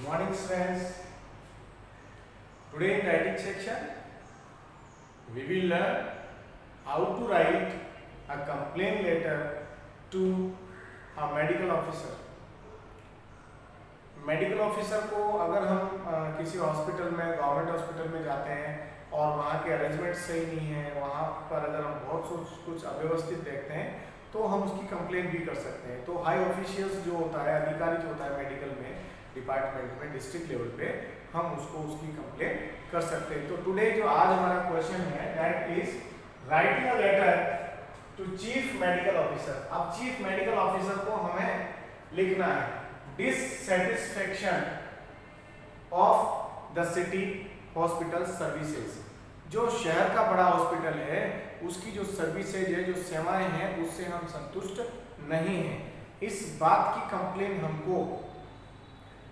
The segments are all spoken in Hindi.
morning friends. Today in writing section we will learn how to write a complaint letter to a medical officer. Medical officer को अगर हम किसी हॉस्पिटल में गवर्नमेंट हॉस्पिटल में जाते हैं और वहाँ के अरेंजमेंट सही नहीं है, वहाँ पर अगर हम बहुत कुछ अव्यवस्थित देखते हैं तो हम उसकी कंप्लेंट भी कर सकते हैं। तो हाई ऑफिशियल्स जो होता है, अधिकारी जो होता है मेडिकल में, डिपार्टमेंट में, डिस्ट्रिक्ट लेवल पे हम उसकी कंप्लेंट कर सकते हैं। तो टुडे जो आज हमारा क्वेश्चन है that is writing a letter to chief medical officer. अब चीफ मेडिकल ऑफिसर को हमें लिखना है dissatisfaction of the city hospital services. जो शहर का बड़ा हॉस्पिटल है उसकी जो सर्विसेज है, जो सेवाएं हैं, उससे हम संतुष्ट नहीं हैं। इस बात की कंप्लेन हमको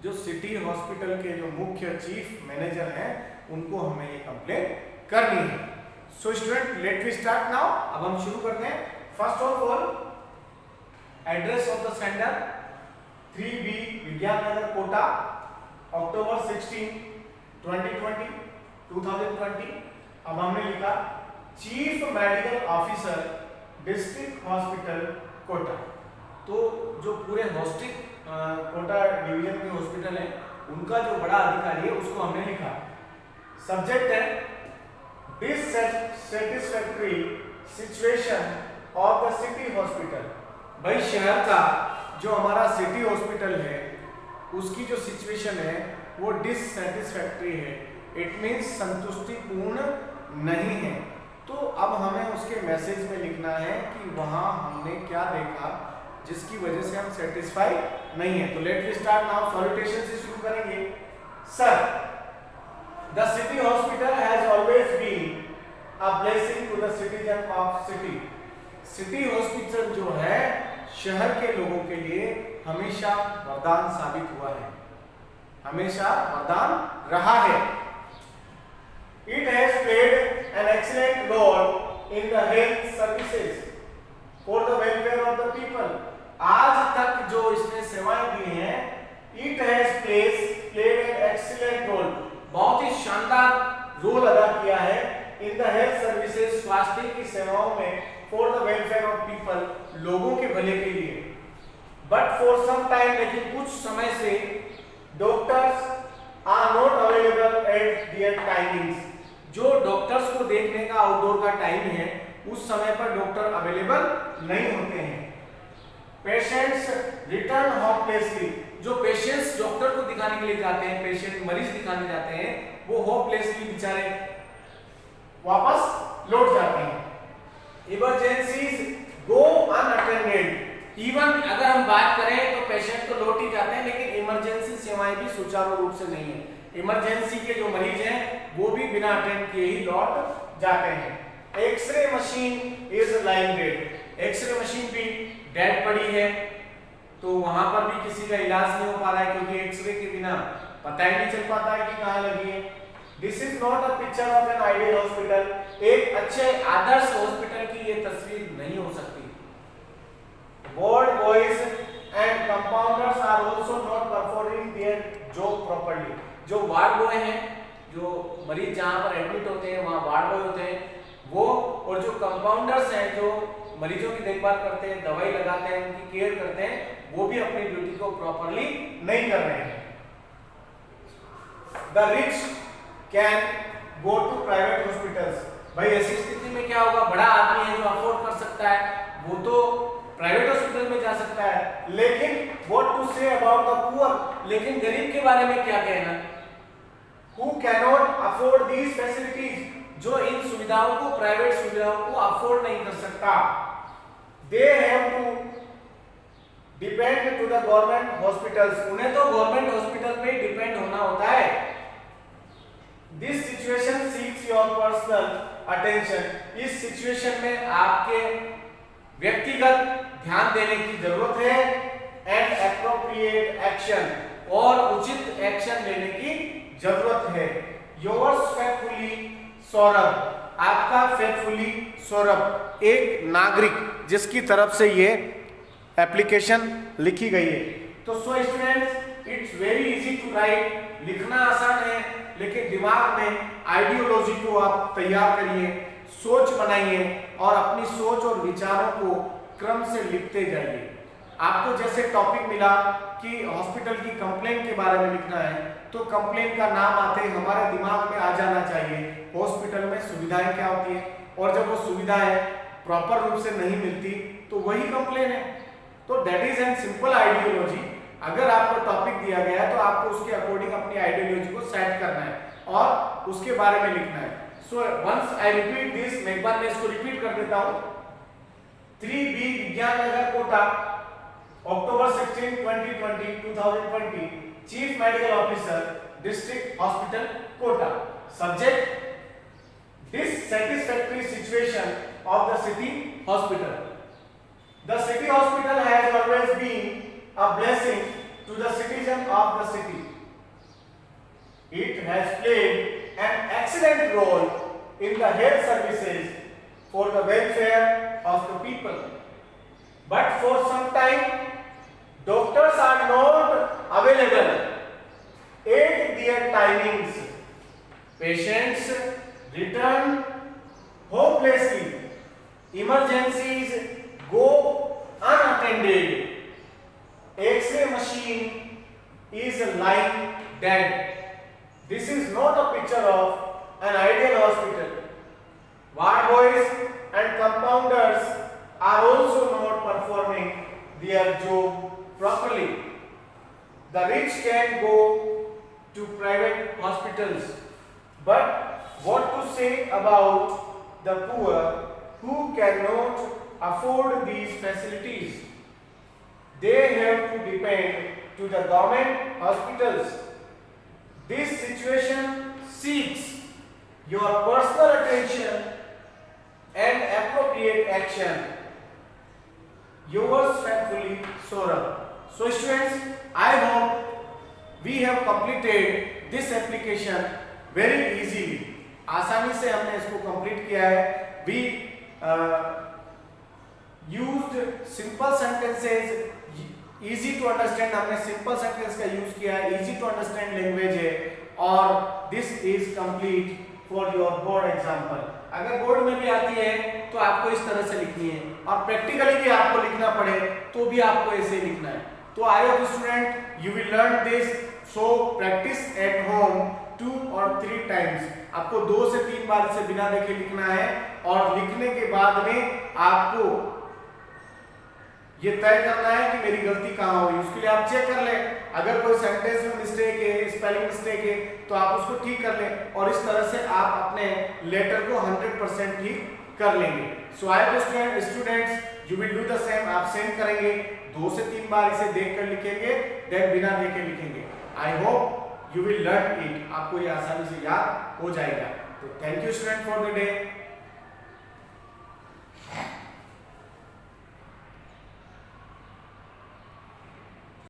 जो सिटी हॉस्पिटल के जो मुख्य चीफ मैनेजर हैं उनको हमें ये कंप्लेन करनी है। So student let we start now. अब हम शुरू करते हैं। First of all address of the sender 3B Vigyan नगर कोटा, अक्टूबर 16, 2020। अब हमने लिखा chief medical officer district hospital Kota. तो जो पूरे कोटा डिवीजन के हॉस्पिटल है उनका जो बड़ा अधिकारी है उसको हमने लिखा। सब्जेक्ट है dissatisfactory situation of the city hospital. भाई शहर का जो हमारा सिटी हॉस्पिटल है उसकी जो सिचुएशन है वो डिससैटिस्फैक्टरी है। इट मींस संतुष्टिपूर्ण नहीं है। तो अब हमें उसके मैसेज में लिखना है कि वहां हमने क्या देखा जिसकी वजह से हम सेटिस्फाई नहीं है। तो let we start now. Salutation से शुरू करेंगे। Sir, the city hospital has always been a blessing to the citizen of city. City hospital जो है शहर के लोगों के लिए हमेशा वरदान साबित हुआ है, हमेशा वरदान रहा है। It has played an excellent role in the health services for the welfare of the people. आज तक जो इसने सेवाएं दी हैं, it has played an excellent role, बहुत ही शानदार रोल अदा किया है in the health services, स्वास्थ्य की सेवाओं में, for the welfare of people, लोगों के भले के लिए। But for some time, लेकिन कुछ समय से doctors are not available at their timings। जो डॉक्टर्स को देखने का आउटडोर का टाइम है उस समय पर डॉक्टर अवेलेबल नहीं होते हैं। Patients return hopelessly. जो पेशेंट्स डॉक्टर को दिखाने के लिए जाते हैं, पेशेंट मरीज दिखाने जाते हैं, वो होपलेसली बेचारे वापस लौट जाते हैं। इमरजेंसीज गो अनअटेंडेड। इवन अगर हम बात करें तो पेशेंट तो लौट ही जाते हैं लेकिन इमरजेंसी सेवाएं भी सुचारू रूप से नहीं है। इमरजेंसी के जो मरीज हैं वो भी बिना अटेंड किए ही लौट जाते हैं। X-ray machine is lying dead. X-ray machine भी डेड पड़ी है, तो वहां पर भी किसी का इलाज नहीं हो पा रहा है क्योंकि एक्सरे के बिना पता ही नहीं चल पाता है कि कहां लगी है। This is not a picture of an ideal hospital. एक अच्छे आदर्श हॉस्पिटल की ये तस्वीर नहीं हो सकती। Ward boys and compounders are also not performing their job properly. जो वार्ड बॉय हैं, जो मरीज जहां पर एडमिट होते हैं वहां वार्ड बॉय होते हैं वो, और जो कंपाउंडर्स हैं जो मरीजों की देखभाल करते हैं, दवाई लगाते हैं, उनकी केयर करते हैं, वो भी अपनी ड्यूटी को प्रॉपर्ली नहीं कर रहे हैं। The rich can go to private hospitals. भाई ऐसी स्थिति में क्या होगा, बड़ा आदमी है जो अफोर्ड कर सकता है वो तो प्राइवेट हॉस्पिटल में जा सकता है, लेकिन what to say about the poor. लेकिन गरीब के बारे में क्या कहना, who cannot afford these facilities, जो इन सुविधाओं को, प्राइवेट सुविधाओं को अफोर्ड नहीं कर सकता। they have to depend to the government hospitals, उन्हें तो गवर्नमेंट हॉस्पिटल पे डिपेंड होना होता है। this situation seeks your personal attention, इस सिचुएशन में आपके व्यक्तिगत ध्यान देने की जरूरत है। and appropriate action, और उचित एक्शन लेने की जरूरत है। Yours faithfully Saurabh. आपका फेथफुली सौरभ, एक नागरिक जिसकी तरफ से ये एप्लीकेशन लिखी गई है। तो so students it's very easy to write, लिखना आसान है, लेकिन दिमाग में आइडियोलॉजी को आप तैयार करिए, सोच बनाइए और अपनी सोच और विचारों को क्रम से लिखते जाइए। आपको जैसे टॉपिक मिला कि हॉस्पिटल की कंप्लेंट के बारे में लिखना है, तो कंप्लेंट का नाम आते ही हमारे दिमाग में आ जाना चाहिए हॉस्पिटल में सुविधाएं क्या होती है, और जब वो सुविधाएं प्रॉपर रूप से नहीं मिलती तो वही कंप्लेन है। तो that is an simple ideology. अगर आपको टॉपिक दिया गया है तो आपको उसके अकॉर्डिंग अपनी आइडियोलॉजी को सेट करना है और उसके बारे में लिखना है। So once I repeat this, मैं एक बार मैं इसको रिपीट कर देता हूं। 3B Vigyan Nagar Kota, October 16, 2020, Chief Medical Officer, District Hospital, Kota. Subject: dissatisfactory situation of the city hospital. The city hospital has always been a blessing to the citizens of the city. It has played an excellent role in the health services for the welfare of the people. But for some time, doctors are not available at their timings. Patients return hopelessly. Emergencies go unattended. X-ray machine is lying dead. This is not a picture of an ideal hospital. Ward boys and compounders are also not performing their job properly. The rich can go to private hospitals, but what to say about the poor who cannot afford these facilities? They have to depend to the government hospitals. This situation seeks your personal attention and appropriate action. Yours faithfully, Saurabh. So students, I hope we have completed this application very easily. आसानी से हमने इसको कंप्लीट किया है. We used simple sentences, easy to understand. हमने simple sentence का यूज किया है, easy to understand language है, और this is complete for your board example. अगर बोर्ड में भी आती है तो आपको इस तरह से लिखनी है, और प्रैक्टिकली भी आपको लिखना पड़े तो भी आपको ऐसे ही लिखना है. तो I hope student you will learn this. So practice at home 2 or 3 times. आपको 2 से 3 बार इसे बिना देखे लिखना है, और लिखने के बाद में आपको ये तय करना है कि मेरी गलती कहाँ हुई. उसके लिए आप चेक कर लें. अगर कोई सेंटेंस में मिस्टेक है, स्पेलिंग मिस्टेक है, तो आप उसको ठीक कर लें, और इस तरह से आप अपने लेटर को 100% ठीक कर लेंगे. So I hope students you will do the same. आप सेम करेंगे, 2 से 3 बार इसे देखकर लिखेंगे, देन बिना देखे लिखेंगे. I hope you will learn it. आपको ये आसानी से याद हो जाएगा. तो thank you student for the day.